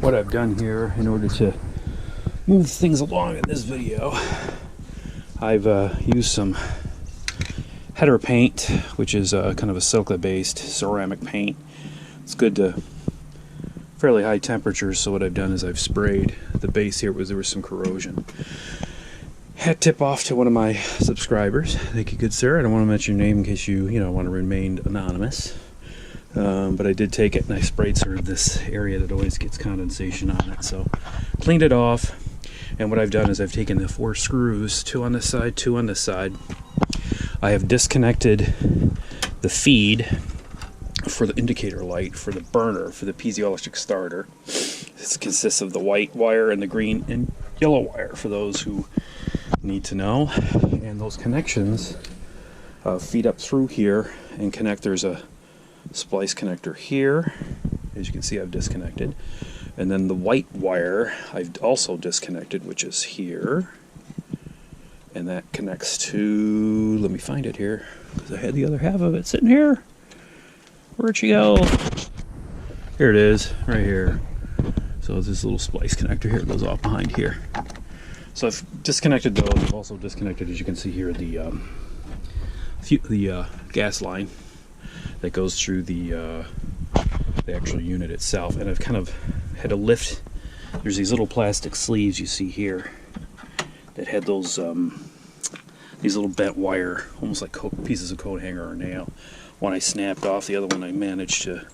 what I've done here in order to move things along in this video. I've used some header paint, which is kind of a silica-based ceramic paint. It's good to fairly high temperatures, so what I've done is I've sprayed the base here there was some corrosion. Hat tip off to one of my subscribers. Thank you, good sir. I don't want to mention your name in case you want to remain anonymous. But I did take it and I sprayed sort of this area that always gets condensation on it. So cleaned it off, and what I've done is I've taken the 4 screws, 2 on this side, 2 on this side. I have disconnected the feed for the indicator light for the burner for the piezoelectric starter. This consists of the white wire and the green and yellow wire for those who need to know. And those connections feed up through here and connect. There's a splice connector here, as you can see I've disconnected, and then the white wire I've also disconnected, which is here, and that connects to, let me find it here because I had the other half of it sitting here. Where'd she go? Here it is, right here. So it's this little splice connector here, it goes off behind here. So I've disconnected those. I've also disconnected, as you can see here, the gas line that goes through the actual unit itself, and I've kind of had to lift. There's these little plastic sleeves you see here that had those these little bent wire, almost like pieces of coat hanger or nail. One I snapped off, the other one I managed to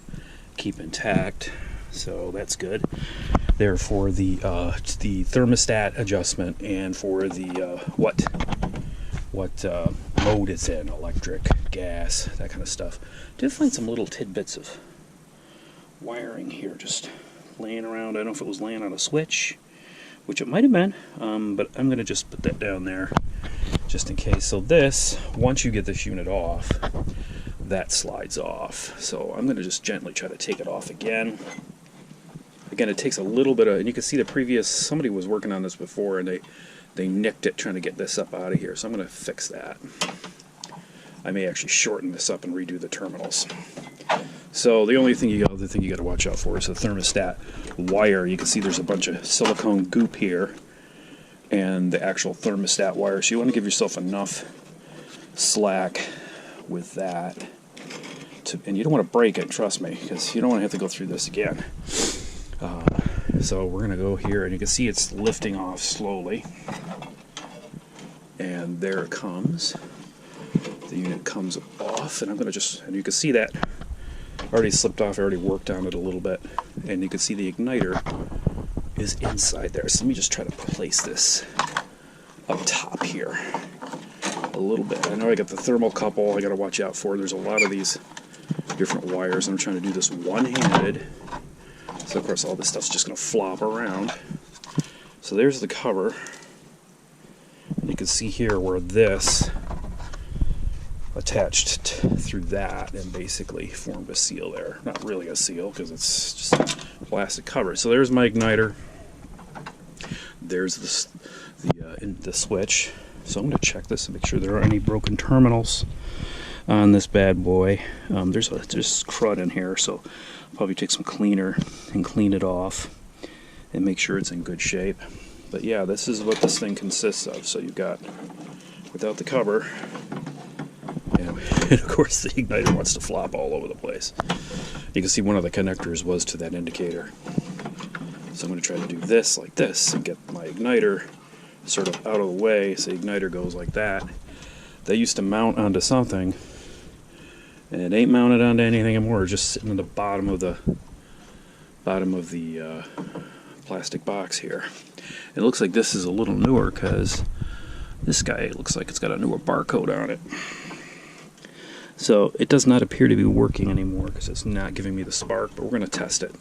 keep intact, so that's good. They're for the thermostat adjustment and for the what mode it's in, electric, gas, that kind of stuff. Did find some little tidbits of wiring here just laying around. I don't know if it was laying on a switch, which it might have been, but I'm going to just put that down there just in case. So this, once you get this unit off, that slides off. So I'm going to just gently try to take it off again. Again, it takes a little bit of, and you can see the previous, somebody was working on this before and they nicked it trying to get this up out of here, so I'm going to fix that. I may actually shorten this up and redo the terminals. So the only thing other thing you got to watch out for is the thermostat wire. You can see there's a bunch of silicone goop here, and the actual thermostat wire. So you want to give yourself enough slack with that, and you don't want to break it. Trust me, because you don't want to have to go through this again. So we're going to go here, and you can see it's lifting off slowly. And there it comes. The unit comes off, and I'm going to and you can see that already slipped off. I already worked on it a little bit. And you can see the igniter is inside there. So let me just try to place this up top here a little bit. I know I got the thermocouple I got to watch out for. There's a lot of these different wires, and I'm trying to do this one-handed. So of course all this stuff's just going to flop around. So there's the cover. And you can see here where this attached through that and basically formed a seal there. Not really a seal because it's just a plastic cover. So there's my igniter. There's the switch. So I'm going to check this and make sure there aren't any broken terminals on this bad boy. There's crud in here, so I'll probably take some cleaner and clean it off and make sure it's in good shape. But yeah, this is what this thing consists of. So you've got, without the cover, and of course the igniter wants to flop all over the place. You can see one of the connectors was to that indicator. So I'm going to try to do this like this and get my igniter sort of out of the way so the igniter goes like that. They used to mount onto something, and it ain't mounted onto anything anymore. It's just sitting in the bottom of the plastic box here. It looks like this is a little newer because this guy looks like it's got a newer barcode on it. So it does not appear to be working anymore because it's not giving me the spark, but we're going to test it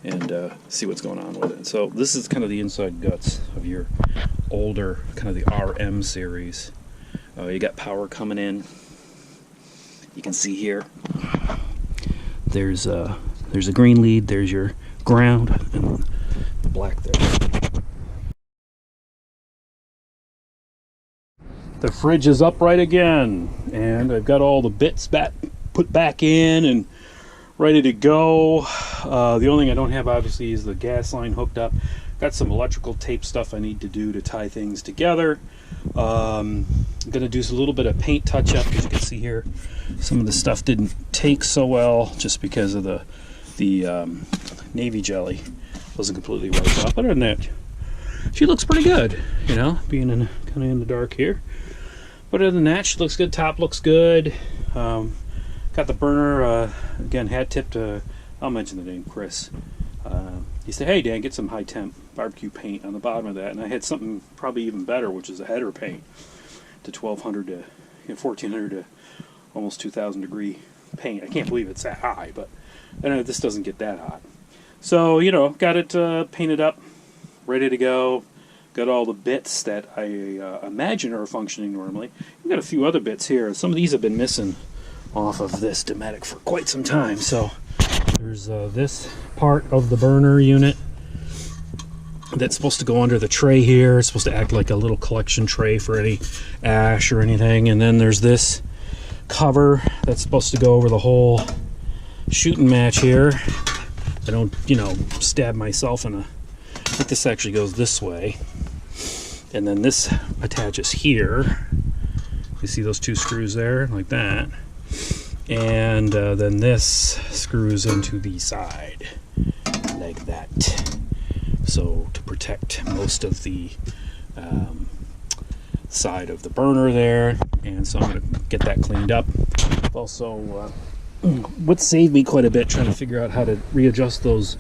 and see what's going on with it. So this is kind of the inside guts of your older, kind of the RM series. You got power coming in. You can see here there's a green lead, there's your ground, and the black there. The fridge is upright again, and I've got all the bits put back in and ready to go. The only thing I don't have obviously is the gas line hooked up. Got some electrical tape stuff I need to do to tie things together. I'm gonna do a little bit of paint touch up. As you can see here, some of the stuff didn't take so well just because of the navy jelly wasn't completely wiped off. Other than that, she looks pretty good, you know, being kind of in the dark here. But other than that, she looks good. Top looks good. Got the burner, again, hat tipped. I'll mention the name, Chris. He said, hey, Dan, get some high temp barbecue paint on the bottom of that. And I had something probably even better, which is a header paint to 1200 to 1400 to almost 2000 degree paint. I can't believe it's that high, but I know this doesn't get that hot. So, you know, got it painted up, ready to go. Got all the bits that I imagine are functioning normally. We've got a few other bits here. Some of these have been missing off of this Dometic for quite some time. So there's this part of the burner unit that's supposed to go under the tray here. It's supposed to act like a little collection tray for any ash or anything. And then there's this cover that's supposed to go over the whole shooting match here. I don't, you know, stab myself in a... I think this actually goes this way. And then this attaches here. You see those two screws there, like that. And then this screws into the side, like that. So to protect most of the side of the burner there. And so I'm going to get that cleaned up. Also, what saved me quite a bit trying to figure out how to readjust those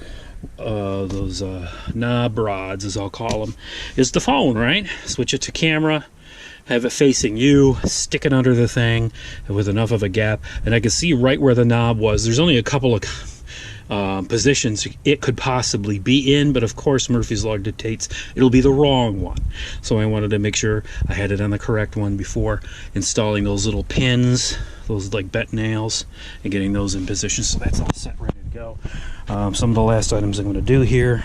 knob rods, as I'll call them, is the phone, right? Switch it to camera, have it facing you, stick it under the thing with enough of a gap, and I can see right where the knob was. There's only a couple of positions it could possibly be in, but of course Murphy's Law dictates it'll be the wrong one. So I wanted to make sure I had it on the correct one before installing those little pins, those like bent nails, and getting those in position. So that's all set, ready to go. Some of the last items I'm going to do here.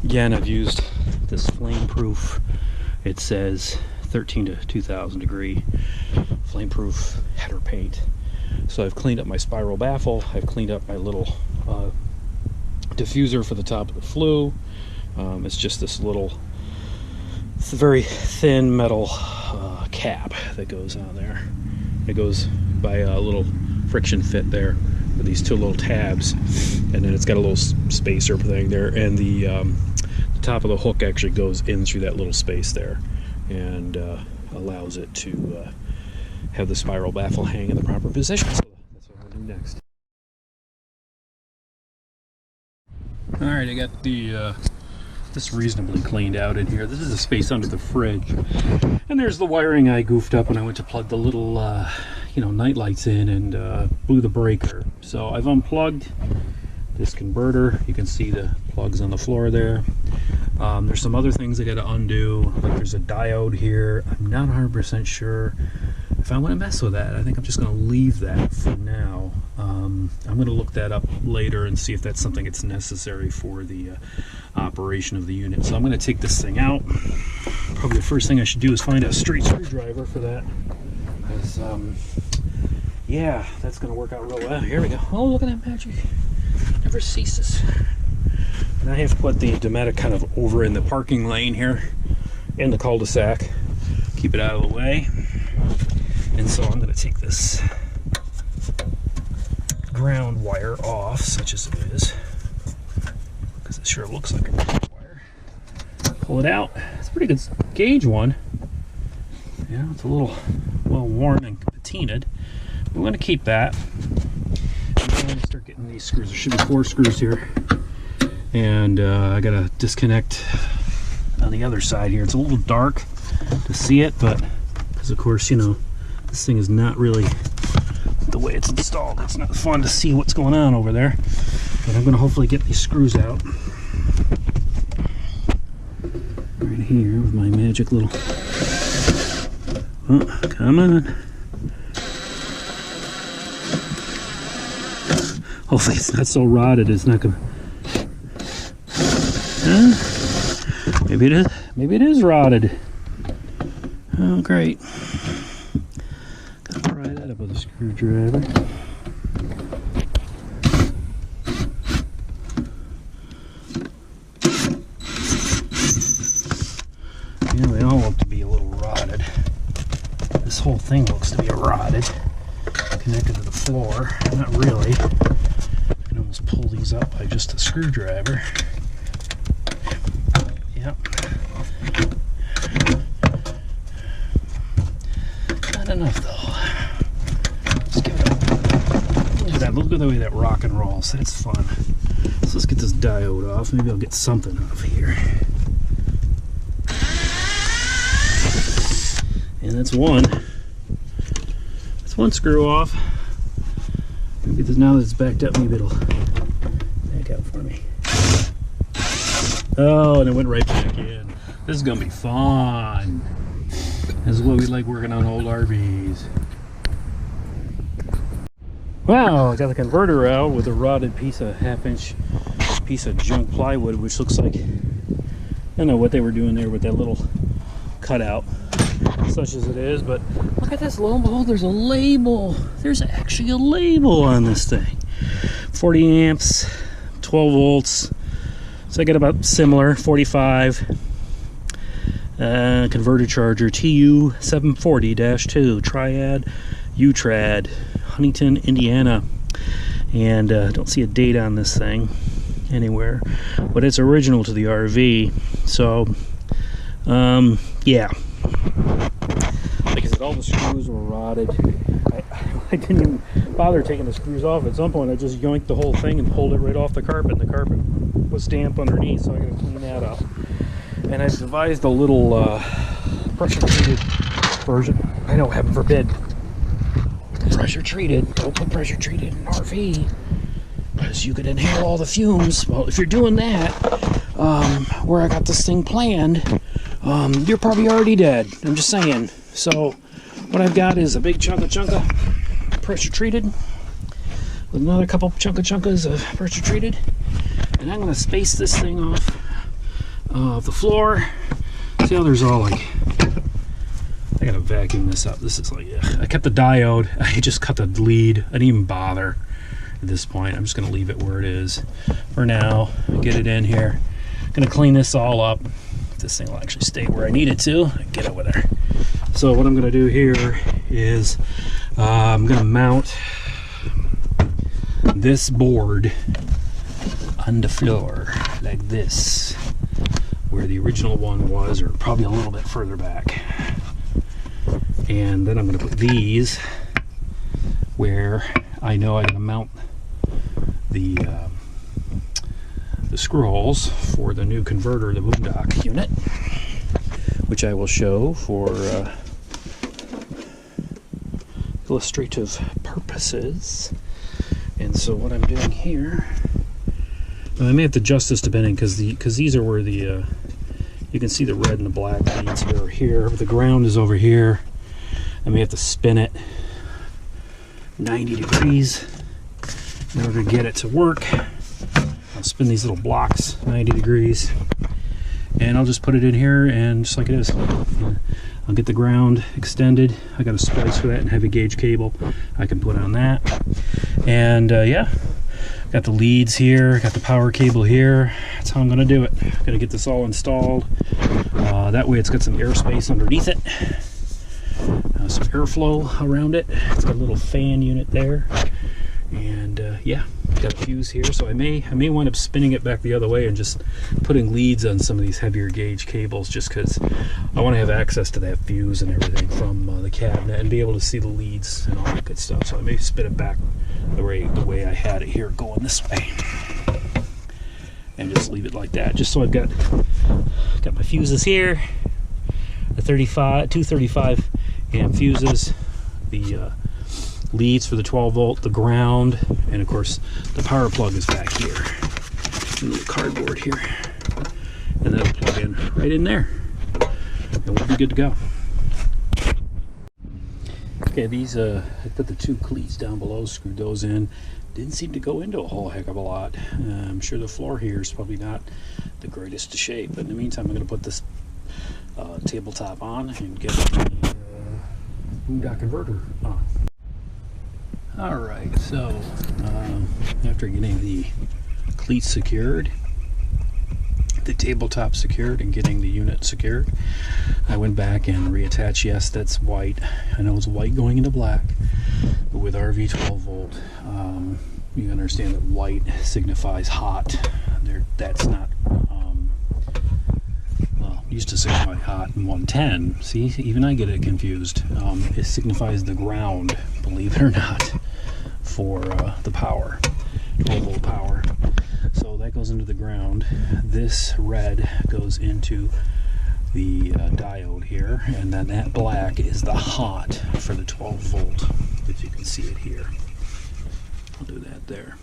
Again, I've used this flame-proof, it says 13 to 2000 degree flame-proof header paint. So I've cleaned up my spiral baffle, I've cleaned up my little diffuser for the top of the flue. It's just this little, it's a very thin metal cap that goes on there. It goes by a little friction fit there with these two little tabs, and then it's got a little spacer thing there, and the top of the hook actually goes in through that little space there and allows it to have the spiral baffle hang in the proper position. So that's what I'm going to do next. Alright, I got the this reasonably cleaned out in here. This is the space under the fridge, and there's the wiring I goofed up when I went to plug the little you know, night lights in and blew the breaker. So I've unplugged this converter. You can see the plugs on the floor there. There's some other things I got to undo, like there's a diode here. I'm not 100% sure if I want to mess with that. I think I'm just going to leave that for now. I'm going to look that up later and see if that's something that's necessary for the operation of the unit. So I'm going to take this thing out. Probably the first thing I should do is find a straight screwdriver for that. Because, yeah, that's going to work out real well. Here we go. Oh, look at that magic. Never ceases. And I have to put the Dometic kind of over in the parking lane here in the cul-de-sac. Keep it out of the way. And so I'm going to take this ground wire off, such as it is, because it sure looks like a ground wire. Pull it out. It's a pretty good gauge one. Yeah, it's a little well worn and patinaed. I'm going to keep that. I'm going to start getting these screws. There should be 4 screws here. And I got to disconnect on the other side here. It's a little dark to see it, but because of course, you know, this thing is not really the way it's installed. It's not fun to see what's going on over there. But I'm going to hopefully get these screws out right here with my magic little... Oh, come on. Hopefully it's not so rotted it's not going to... Maybe it is. Maybe it is rotted. Oh, great. Gotta pry that up with a screwdriver. Yeah, they all look to be a little rotted. This whole thing looks to be rotted, connected to the floor. Not really. I can almost pull these up by just a screwdriver. Yep. Not enough though. Let's give it a look at that. Look at the way that rock and rolls. That's fun. So let's get this diode off. Maybe I'll get something off here. And that's one. That's one screw off. Maybe this, now that it's backed up, maybe it'll back out for me. Oh, and it went right back in. This is gonna be fun. This is what we like working on old RVs. Wow, I got the converter out with a rotted piece of half-inch piece of junk plywood, which looks like, I don't know what they were doing there with that little cutout, such as it is, but look at this, lo and behold, there's a label. There's actually a label on this thing. 40 amps, 12 volts. So I got about similar, 45. Converter charger, TU740-2, Triad, UTRAD, Huntington, Indiana. And don't see a date on this thing anywhere, but it's original to the RV. So, yeah. Like I said, all the screws were rotted. I didn't even bother taking the screws off. At some point, I just yoinked the whole thing and pulled it right off the carpet, and the carpet was damp underneath, so I gotta clean that up. And I devised a little pressure-treated version. I know, heaven forbid, pressure-treated. Don't put pressure-treated in an RV, because you could inhale all the fumes. Well, if you're doing that, where I got this thing planned, you're probably already dead. I'm just saying. So what I've got is a big chunk of pressure treated with another couple chunkas of pressure treated, and I'm going to space this thing off the floor. See how there's all like, I gotta vacuum this up. This is like, ugh. I kept the diode. I just cut the lead. I didn't even bother at this point. I'm just gonna leave it where it is for now. Get it in here. Gonna clean this all up. This thing will actually stay where I need it to. Get over there. So what I'm gonna do here is I'm gonna mount this board on the floor like this, where the original one was, or probably a little bit further back. And then I'm gonna put these where I know I'm gonna mount the screw holes for the new converter, the boom dock unit, which I will show for illustrative purposes. And so what I'm doing here, I may have to adjust this depending, because these are where the you can see the red and the black beads are here, but the ground is over here. I may have to spin it 90 degrees in order to get it to work. I'll spin these little blocks 90 degrees, and I'll just put it in here, and just like it is. I'll get the ground extended. I got a splice for that and heavy gauge cable I can put on that. And yeah, got the leads here, got the power cable here. That's how I'm gonna do it. Gonna get this all installed. That way it's got some airspace underneath it. Some airflow around it. It's got a little fan unit there. And yeah, got a fuse here, so I may wind up spinning it back the other way and just putting leads on some of these heavier gauge cables, just because I want to have access to that fuse and everything from the cabinet and be able to see the leads and all that good stuff. So I may spin it back the way I had it here, going this way, and just leave it like that, just so I've got my fuses here, the 235 amp fuses, the leads for the 12 volt, the ground, and of course the power plug is back here. A little cardboard here, and that'll plug in right in there, and we'll be good to go. Okay, these I put the two cleats down below, screwed those in. Didn't seem to go into a whole heck of a lot. I'm sure the floor here is probably not the greatest of shape, but in the meantime I'm going to put this tabletop on and get the boom dock converter on. Alright, so after getting the cleats secured, the tabletop secured and getting the unit secured, I went back and reattached. Yes, that's white. I know it's white going into black, but with RV 12 volt, you understand that white signifies hot. That's not, well, used to signify hot in 110. See, even I get it confused. It signifies the ground, believe it or not, for the power, 12 volt power. So that goes into the ground. This red goes into the diode here, and then that black is the hot for the 12 volt, if you can see it here. I'll do that there.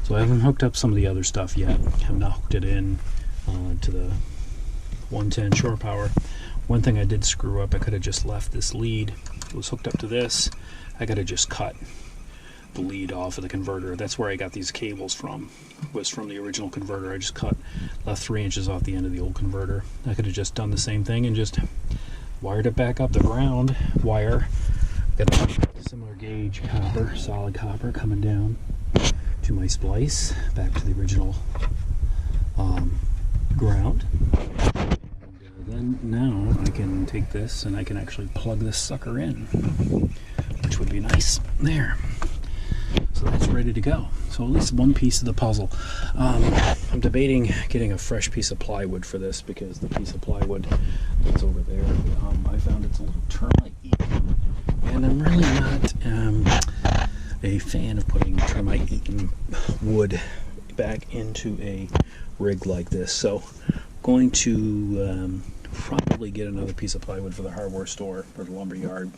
So I haven't hooked up some of the other stuff yet. I've not hooked it in to the 110 shore power. One thing I did screw up, I could have just left this lead. It was hooked up to this. I could have just cut the lead off of the converter. That's where I got these cables from. Was from the original converter. I just left 3 inches off the end of the old converter. I could have just done the same thing and just wired it back up the ground wire. Got a similar gauge copper, solid copper, coming down to my splice, back to the original ground. And then now I can take this and I can actually plug this sucker in, which would be nice. There. So that's ready to go. So at least one piece of the puzzle. I'm debating getting a fresh piece of plywood for this, because the piece of plywood that's over there, I found it's a little termite eaten, and I'm really not a fan of putting termite eaten wood back into a rig like this. So I'm going to probably get another piece of plywood for the hardware store or the lumber yard,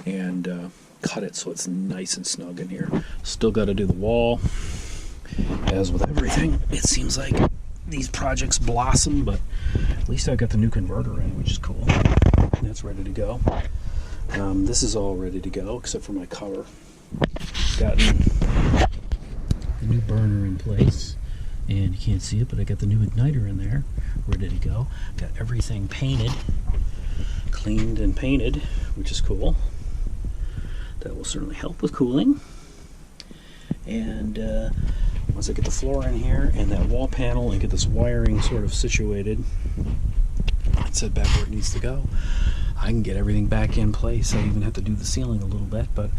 and cut it so it's nice and snug in here. Still got to do the wall. As with everything, it seems like these projects blossom, but at least I got the new converter in, which is cool. That's ready to go. This is all ready to go except for my cover. Gotten the new burner in place, and you can't see it, but I got the new igniter in there, ready to go. Got everything painted, cleaned and painted, which is cool. That will certainly help with cooling. And once I get the floor in here and that wall panel and get this wiring sort of situated, set back where it needs to go, I can get everything back in place. I even have to do the ceiling a little bit, but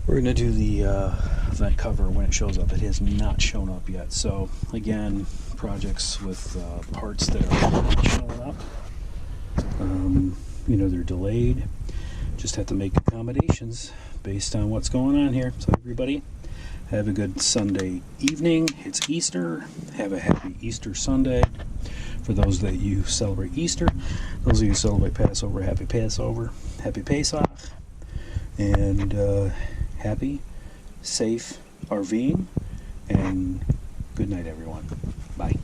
we're going to do the vent cover when it shows up. It has not shown up yet. So again, projects with parts that are not showing up, you know, they're delayed. Just have to make accommodations based on what's going on here. So everybody, have a good Sunday evening. It's Easter. Have a happy Easter Sunday. For those that you celebrate Easter, those of you who celebrate Passover, happy Passover, happy Pesach, and happy, safe RVing, and good night, everyone. Bye.